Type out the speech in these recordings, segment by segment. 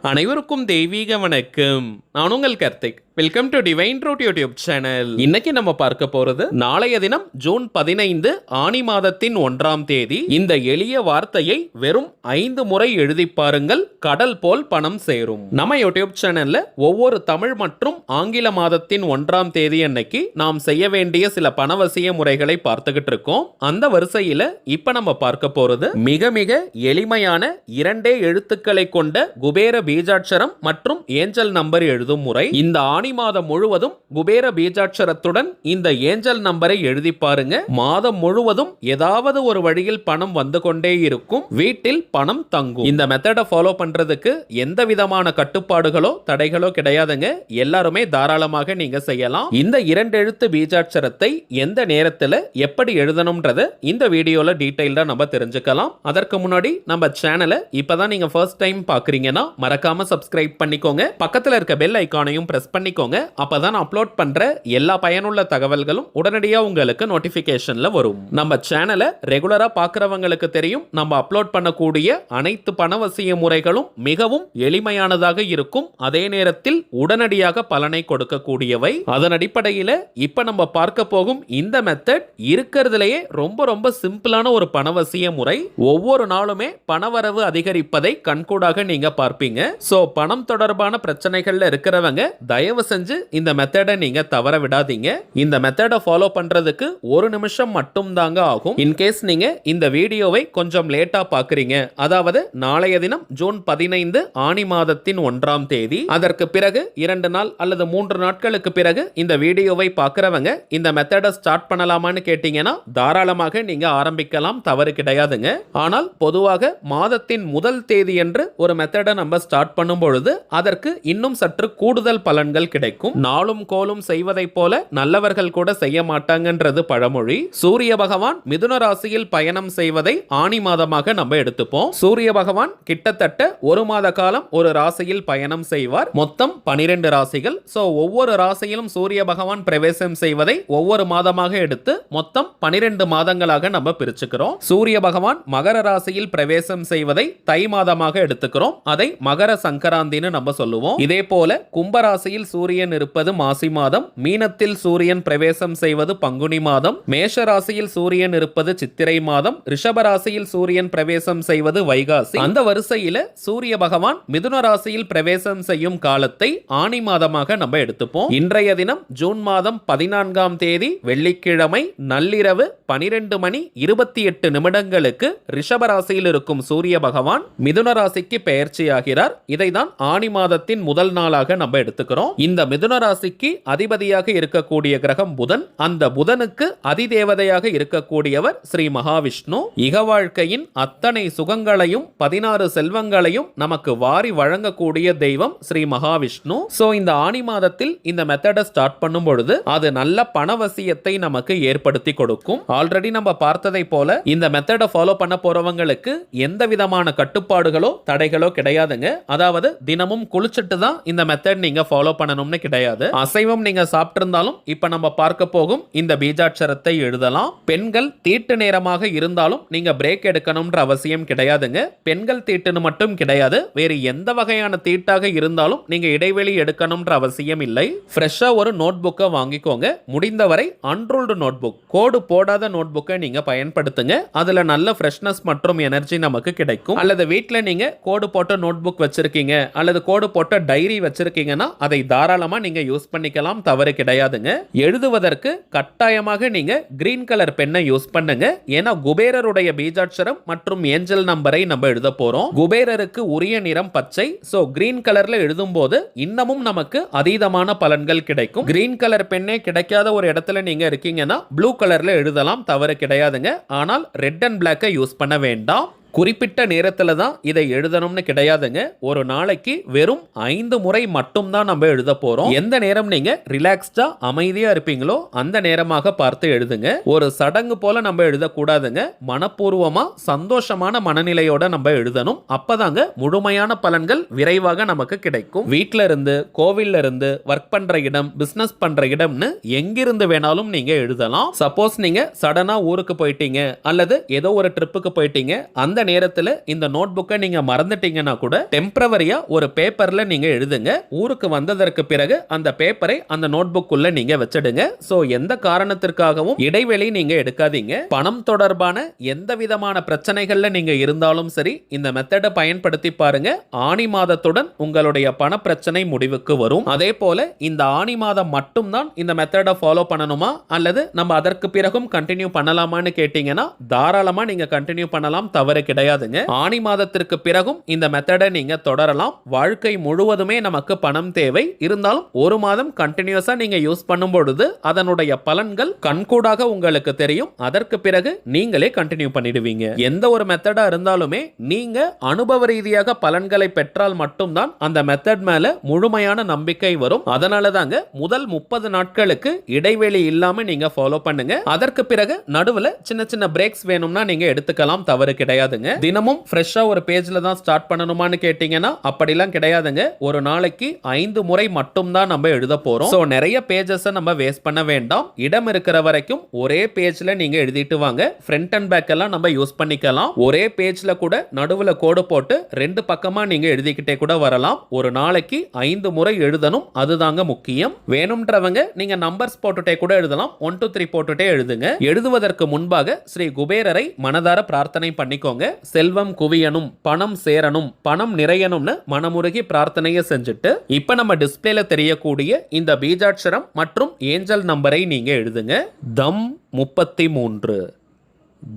அனைவருக்கும் தெய்வீக வணக்கம். நான் உங்கள் Karthik. Welcome to divine truth YouTube channel. இன்னைக்கு நம்ம பார்க்க போறது நாளைய தினம் ஜூன் 15 ஆனி மாதத்தின் 1ஆம் தேதி. இந்த எளிய வார்த்தையை வெறும் 5 முறை எழுதி பாருங்கள், கடல் போல் பணம் சேரும். நம்ம யூடியூப் சேனல்ல ஒவ்வொரு தமிழ் மற்றும் ஆங்கில மாதத்தின் 1ஆம் தேதி அன்னைக்கு நாம் செய்ய வேண்டிய சில பணவசிய முறைகளை பார்த்துக்கிட்டு இருக்கோம். அந்த வரிசையில இப்ப நம்ம பார்க்க போறது மிக மிக எளிமையான 2 எழுத்துக்களை கொண்ட குபேர பீஜாட்சரம் மற்றும் ஏஞ்சல் நம்பர் எழுதும் முறை. இந்த ஆனி மாதம் முழுவதும் குபேர பீஜாட்சரத்துடன் இந்த ஏஞ்சல் நம்பரை எழுதி பாருங்க. மாதம் முழுவதும் ஏதாவது ஒரு வழியில் பணம் வந்து கொண்டே இருக்கும், வீட்டில் பணம் தங்கும். இந்த மெத்தடை ஃபாலோ பண்றதுக்கு எந்த விதமான கட்டுப்பாடுகளோ தடைகளோ கிடையாதுங்க. எல்லாருமே தாராளமாக நீங்க செய்யலாம். இந்த 2 எழுத்து பீஜாட்சரத்தை எந்த நேரத்துல எப்படி எழுதணும்ன்றத இந்த வீடியோல டீடைல்டா நம்ம தெரிஞ்சுக்கலாம். அதற்கு முன்னாடி நம்ம சேனலை இப்பதான் நீங்க ஃபர்ஸ்ட் டைம் பாக்குறீங்கன்னா மறக்காம சப்ஸ்கிரைப் பண்ணிக்கோங்க. பக்கத்துல இருக்க பெல் ஐகானையும் பிரஸ் பண்ணிக்கோங்க. அப்பதான் அப்லோட் பண்ற எல்லா பயனுள்ள தகவல்களும் உடனடியாக உங்களுக்கு நோட்டிபிகேஷன்ல வரும். நம்ம சேனலை ரெகுலரா பார்க்கறவங்களுக்கு தெரியும், நம்ம அப்லோட் பண்ணக்கூடிய அனைத்து பணவசிய முறைகளும் மிகவும் எளிமையானதாக இருக்கும், அதே நேரத்தில் உடனடியாக பலனை கொடுக்கக்கூடியவை. அதன் அடிப்படையில் இப்ப நம்ம பார்க்க போகும் இந்த மெத்தட் இருக்கிறதுலேயே ரொம்ப ரொம்ப சிம்பிளான ஒரு பணவசிய முறை. ஒவ்வொரு நாளுமே பணவரவு அதிகரிப்பதை கண்கூடாக நீங்க பார்ப்பீங்க. சோ பணம் தொடர்பான பிரச்சனைகள்ல இருக்கிறவங்க தயவு செஞ்சு இந்த மெத்தடை நீங்க தவற விடாதீங்க. இந்த மெத்தடை ஃபாலோ பண்றதுக்கு 1 நிமிஷம் மட்டும் தாங்க ஆகும். இன்கேஸ் நீங்க இந்த வீடியோவை கொஞ்சம் லேட்டா பாக்குறீங்க, அதாவது நாளைய தினம் ஜூன் 15 ஆனி மாதத்தின் 1ஆம் தேதி, அதற்கு பிறகு 2 நாள் அல்லது 3 நாட்களுக்கு பிறகு இந்த வீடியோவை பார்க்கறவங்க இந்த மெத்தடை ஸ்டார்ட் பண்ணலாமான்னு கேட்டீங்கன்னா தாராளமாக நீங்க ஆரம்பிக்கலாம், தவறு கிடையாதுங்க. ஆனால் பொதுவாக மாதத்தின் முதல் தேதி என்று ஒரு மெத்தடை நம்ம ஸ்டார்ட் பண்ணும் பொழுது அதற்கு இன்னும் சற்று கூடுதல் பலன்கள் கிடைக்கும். நாளும் கோலும் செய்வதை போல நல்லவர்கள் கூட செய்ய மாட்டாங்கன்றது பழமொழி. சூரிய பகவான் மிதுன ராசியில் பயணம் செய்வதை ஆனி மாதமாக நம்ம எடுத்துப்போம். சூரிய பகவான் கிட்டத்தட்ட 1 மாத காலம் ஒரு ராசியில் பயணம் செய்வார். மொத்தம் 12 ராசிகள். சோ ஒவ்வொரு ராசியிலும் சூரிய பகவான் பிரவேசம் செய்வதை ஒவ்வொரு மாதமாக எடுத்து மொத்தம் 12 மாதங்களாக நம்ம பிரிச்சுக்கிறோம். சூரிய பகவான் மகர ராசியில் பிரவேசம் செய்வதை தை மாதமாக எடுத்துக்கிறோம். அதை மகர சங்கராந்தின்னு நம்ம சொல்லுவோம். இதே போல கும்பராசியில் சூரியன் இருப்பது மாசி மாதம், மீனத்தில் சூரியன் பிரவேசம் செய்வது பங்குனி மாதம், மேஷ ராசியில் சூரியன் இருப்பது சித்திரை மாதம், ரிஷப ராசியில் சூரியன் பிரவேசம் செய்வது வைகாசி. அந்த வரிசையில சூரிய பகவான் மிதுன ராசியில் பிரவேசம் செய்யும் காலத்தை ஆனி மாதமாக நம்ம எடுத்துப்போம். இன்றைய தினம் ஜூன் மாதம் 14ஆம் தேதி வெள்ளிக்கிழமை நள்ளிரவு 12 மணி 28 நிமிடங்களுக்கு ரிஷப ராசியில் இருக்கும் சூரிய பகவான் மிதுன ராசிக்கு பெயர்ச்சியாகிறார். இதைதான் ஆனி மாதத்தின் முதல் நாளாக நம்ம எடுத்துக்கிறோம். இந்த மிதுன ராசிக்கு அதிபதியாக இருக்கக்கூடிய கிரகம் புதன். அந்த புதனுக்கு அதிதேவதையாக இருக்கக்கூடியவர் ஸ்ரீ மகாவிஷ்ணு. இக வாழ்க்கையின் அத்தனை சுகங்களையும் 16 செல்வங்களையும் நமக்கு வாரி வழங்கக்கூடிய தெய்வம் ஸ்ரீ மகாவிஷ்ணு. சோ இந்த ஆனி மாதத்தில் இந்த மெத்தடை ஸ்டார்ட் பண்ணும் பொழுது அது நல்ல பணவசியத்தை நமக்கு ஏற்படுத்தி கொடுக்கும். ஆல்ரெடி நம்ம பார்த்ததை போல இந்த மெத்தடை ஃபாலோ பண்ண போறவங்களுக்கு எந்த விதமான கட்டுப்பாடுகளோ தடைகளோ கிடையாதுங்க. அதாவது தினமும் குளிச்சுட்டு தான் இந்த மெத்தட் நீங்க ஃபாலோ பண்ணணும்னு கிடையாது. அசைவம் நீங்க சாப்பிட்டு இருந்தாலும் இப்ப நம்ம பார்க்க போகும் இந்த பீஜாட்சரத்தை எழுதலாம். பெண்கள் தீட்டு நேரமாக இருந்தாலும் நீங்க பிரேக் எடுக்கணும்ன்ற அவசியம் கிடையாதுங்க. பெண்கள் தீட்டுன்னு மட்டும் கிடையாது, வேறு எந்த வகையான தீட்டாக இருந்தாலும் நீங்க இடைவெளி எடுக்கணும்ன்ற அவசியம் இல்லை. ஃப்ரெஷ்ஷா ஒரு நோட் புக்கை வாங்கிக்கோங்க. முடிந்தவரை அன்ரூல்டு நோட் புக், கோடு போடாத நோட் புக்கை நீங்க பயன்படுத்துங்க. அதுல நல்ல ஃப்ரெஷ்னஸ் மற்றும் எனர்ஜி நமக்கு கிடைக்கும். அல்லது வீட்டில் நீங்க கோடு போட்ட நோட் புக் வச்சிருக்கீங்க அல்லது கோடு போட்ட டைரி வச்சிருக்கீங்கன்னா அதை தாராளமா நீங்க யூஸ் பண்ணிக்கலாம், தவறு கிடையாதுங்க. எழுதுவதற்கு கட்டாயமாக நீங்க கிரீன் கலர் பெண்ணை யூஸ் பண்ணுங்க. ஏன்னா குபேரருடைய பீஜாட்சரம் மற்றும் ஏஞ்சல் நம்பரை நம்ம எழுத போறோம். குபேரருக்கு உரிய நிறம் பச்சை. சோ கிரீன் கலர்ல எழுதும் போது இன்னமும் நமக்கு அதீதமான பலன்கள் கிடைக்கும். கிரீன் கலர் பெண்ணே கிடைக்காத ஒரு இடத்துல நீங்க இருக்கீங்கன்னா ப்ளூ கலர்ல எழுதலாம், தவறு கிடையாதுங்க. ஆனால் ரெட் அண்ட் பிளாக்கை யூஸ் பண்ண வேண்டாம். குறிப்பிட்ட நேரத்தில் தான் இதை எழுதணும்னு கிடையாதுங்க. ஒரு நாளைக்கு வெறும் 5 முறை மட்டும் தான் நம்ம எழுத போறோம். எந்த நேரம் நீங்க ரிலாக்ஸ்டா அமைதியா இருப்பீங்களோ அந்த நேரமாக பார்த்து எழுதுங்க. ஒரு சடங்கு போல நம்ம எழுதக்கூடாதுங்க. மனப்பூர்வமா சந்தோஷமான மனநிலையோட நம்ம எழுதணும். அப்பதாங்க முழுமையான பலன்கள் விரைவாக நமக்கு கிடைக்கும். வீட்டில இருந்து, கோவில்ல இருந்து, ஒர்க் பண்ற இடம், பிசினஸ் பண்ற இடம்னு எங்கிருந்து வேணாலும் நீங்க எழுதலாம். சப்போஸ் நீங்க சடனா ஊருக்கு போயிட்டீங்க அல்லது ஏதோ ஒரு ட்ரிப்புக்கு போயிட்டீங்க, அந்த அந்த நேரத்துல இந்த நோட் புக்கை நீங்க மறந்துட்டீங்கன்னா கூட டெம்பரவரியா ஒரு பேப்பர்ல நீங்க எழுதுங்க. ஊருக்கு வந்ததற்கு பிறகு அந்த பேப்பரை அந்த நோட் புக்குள்ள நீங்க வச்சிடுங்க. சோ எந்த காரணத்திற்காகவும் இடைவெளி நீங்க எடுக்காதீங்க. பணம் தொடர்பான எந்த விதமான பிரச்சனைகள்ல நீங்க இருந்தாலும் சரி, இந்த மெத்தடை பயன்படுத்தி பாருங்க. ஆனி மாதத்துடன் உங்களுடைய பண பிரச்சனை முடிவுக்கு வரும். அதே போல இந்த ஆனி மாதம் மட்டும்தான் இந்த மெத்தடை ஃபாலோ பண்ணணுமா அல்லது நம்ம அதற்கு பிறகும் கண்டினியூ பண்ணலாமான்னு கேட்டீங்கன்னா தாராளமா நீங்க கண்டினியூ பண்ணலாம், தவறு கிடையாதுங்க. ஆனி மாதத்திற்கு பிறகும் இந்த மெத்தடை நீங்க தொடரலாம். வாழ்க்கை முழுவதுமே நமக்கு பணம் தேவை. இருந்தாலும் ஒரு மாதம் கண்டினியூஸா நீங்க யூஸ் பண்ணும் பொழுது அதனுடைய பலன்கள் கண்கூடாக உங்களுக்கு தெரியும். அதற்கு பிறகு நீங்களே கண்டினியூ பண்ணிடுவீங்க. எந்த ஒரு மெத்தடா இருந்தாலுமே நீங்க அனுபவ ரீதியாக பலன்களை பெற்றால் மட்டும்தான் அந்த மெத்தட் மேல முழுமையான நம்பிக்கை வரும். அதனால தாங்க முதல் 30 நாட்களுக்கு இடைவெளி இல்லாம நீங்க ஃபாலோ பண்ணுங்க. அதற்கு பிறகு நடுவுல சின்ன சின்ன பிரேக்ஸ் வேணும்னா நீங்க எடுத்துக்கலாம், தவறு கிடையாதுங்க. தினமும் ஃப்ரெஷ்ஷா ஒரு பேஜ்ல தான் ஸ்டார்ட் பண்ணணுமான்னு கேட்டீங்கன்னா அப்படிலாம் கிடையாதுங்க. ஒரு நாளைக்கு 5 முறை மட்டும் தான் நம்ம எழுத போறோம். சோ நிறைய பேஜஸ் நம்ம வேஸ்ட் பண்ண வேண்டாம். இடம் இருக்கிற வரைக்கும் ஒரே பேஜ்ல நீங்க எழுதிட்டு வாங்க. ஃப்ரண்ட் அண்ட் பேக் எல்லாம் நம்ம யூஸ் பண்ணிக்கலாம். ஒரே பேஜ்ல கூட நடுவுல கோடு போட்டு 2 பக்கமா நீங்க எழுதிக்கிட்டே கூட வரலாம். ஒரு நாளைக்கு 5 முறை எழுதணும், அதுதாங்க முக்கியம். வேணும்ன்றவங்க நீங்க நம்பர்ஸ் போட்டுட்டே கூட எழுதலாம். 1 2 3 போட்டுட்டே எழுதுங்க. எழுதுவதற்கு முன்பாக ஸ்ரீ குபேரரை மனதார பிரார்த்தனை பண்ணிக்கோங்க. செல்வம் குவியணும், பணம் சேரணும், பணம் நிறையணும்னு மனமுருகி பிரார்த்தனையை செஞ்சுட்டு இப்ப நம்ம டிஸ்பிளேல தெரியக்கூடிய இந்த பீஜாட்சரம் மற்றும் ஏஞ்சல் நம்பரை நீங்க எழுதுங்க. தம் 33,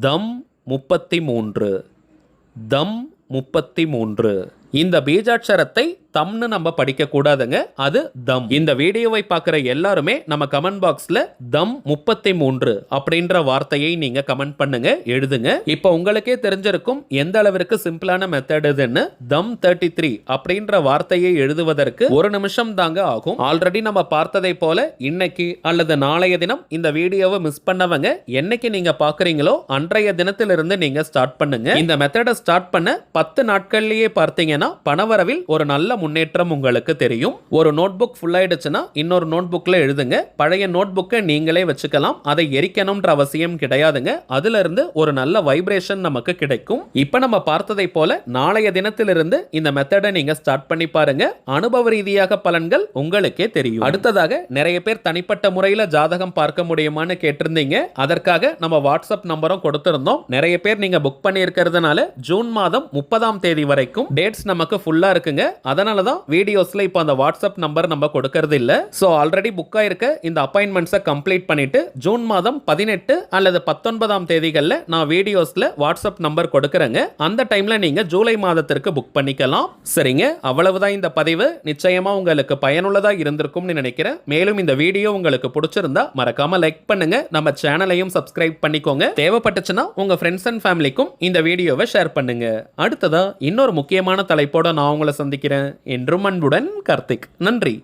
தம் 33, தம் 33. இந்த பீஜாட்சரத்தை தம்னு நம்ம படிக்க கூடாதுங்க, அது தம். இந்த வீடியோவை பார்க்குற எல்லாருமே நம்ம கமெண்ட் பாக்ஸ்ல தம் 33 அப்படின்ற வார்த்தையை நீங்க கமெண்ட் பண்ணுங்க, எழுதுங்க. இப்போ உங்களுக்கே தெரிஞ்சிருக்கும் எந்த அளவிற்கு சிம்பிளான மெத்தட் இதுன்னு. தம் 33 அப்படின்ற வார்த்தையை எழுதுவதற்கு 1 நிமிஷம் தாங்க ஆகும். ஆல்ரெடி நம்ம பார்த்ததை போல இன்னைக்கு அல்லது நாளைய தினம் இந்த வீடியோவை மிஸ் பண்ணவங்க என்னைக்கு நீங்க பாக்குறீங்களோ அன்றைய தினத்திலிருந்து நீங்க ஸ்டார்ட் பண்ணுங்க. இந்த மெத்தடை ஸ்டார்ட் பண்ண 10 நாட்கள்லயே பார்த்தீங்கன்னா பணவரவில் ஒரு நல்ல முன்னேற்றம் உங்களுக்கு தெரியும். ஒரு நோட் புக் ஃபுல் ஆயிடுச்சுன்னா இன்னொரு நோட் புக்ல எழுதுங்க. பழைய நோட் புக்கை நீங்களே வச்சுக்கலாம், அதை எரிக்கணும்ன்ற அவசியம் கிடையாதுங்க. அதுல இருந்து ஒரு நல்ல வைப்ரேஷன் நமக்கு கிடைக்கும். இப்ப நம்ம பார்த்ததை போல நாளைய தினத்திலிருந்து இந்த மெத்தடை நீங்க ஸ்டார்ட் பண்ணி பாருங்க. அனுபவ ரீதியாக பலன்கள் உங்களுக்கே தெரியும். அடுத்ததாக நிறைய பேர் தனிப்பட்ட முறையில் ஜாதகம் பார்க்க முடியுமான்னு கேட்டிருந்தீங்க. அதற்காக நம்ம வாட்ஸ்அப் நம்பரும் கொடுத்திருந்தோம். நிறைய பேர் நீங்க புக் பண்ணி இருக்கிறதுனால ஜூன் மாதம் 30ஆம் தேதி வரைக்கும் டேட்ஸ் நமக்கு ஃபுல்லா இருக்குங்க. அதனால தான் வீடியோஸ்ல இப்போ அந்த வாட்ஸ்அப் நம்பர் நம்ம கொடுக்கிறது இல்ல. சோ ஆல்ரெடி புக் ஆயிருக்க இந்த அப்பாயின்மெண்ட்ஸை கம்ப்ளீட் பண்ணிட்டு ஜூன் மாதம் 18 அல்லது 19ஆம் தேதிகள்ல நான் வீடியோஸ்ல வாட்ஸ்அப் நம்பர் கொடுக்கறேங்க. அந்த டைம்ல நீங்க ஜூலை மாதத்திற்கு புக் பண்ணிக்கலாம். சரிங்க, அவ்வளவுதான் இந்த பதிவு. நிச்சயமா உங்களுக்கு பயனுள்ளதா இருந்திருக்கும்னு நினைக்கிறேன். மேலும் இந்த வீடியோ உங்களுக்கு பிடிச்சிருந்தா மறக்காம லைக் பண்ணுங்க, நம்ம சேனலையும் சப்ஸ்கிரைப் பண்ணிக்கோங்க. தேவைப்பட்டுச்சுன்னா உங்க ஃப்ரெண்ட்ஸ் அண்ட் ஃபேமிலிக்கும் இந்த வீடியோவை ஷேர் பண்ணுங்க. அடுத்ததா இன்னொரு முக்கியமான தலைப்போட நான் உங்களை சந்திக்கிறேன். என்றும் அன்புடன் கார்த்திக். நன்றி.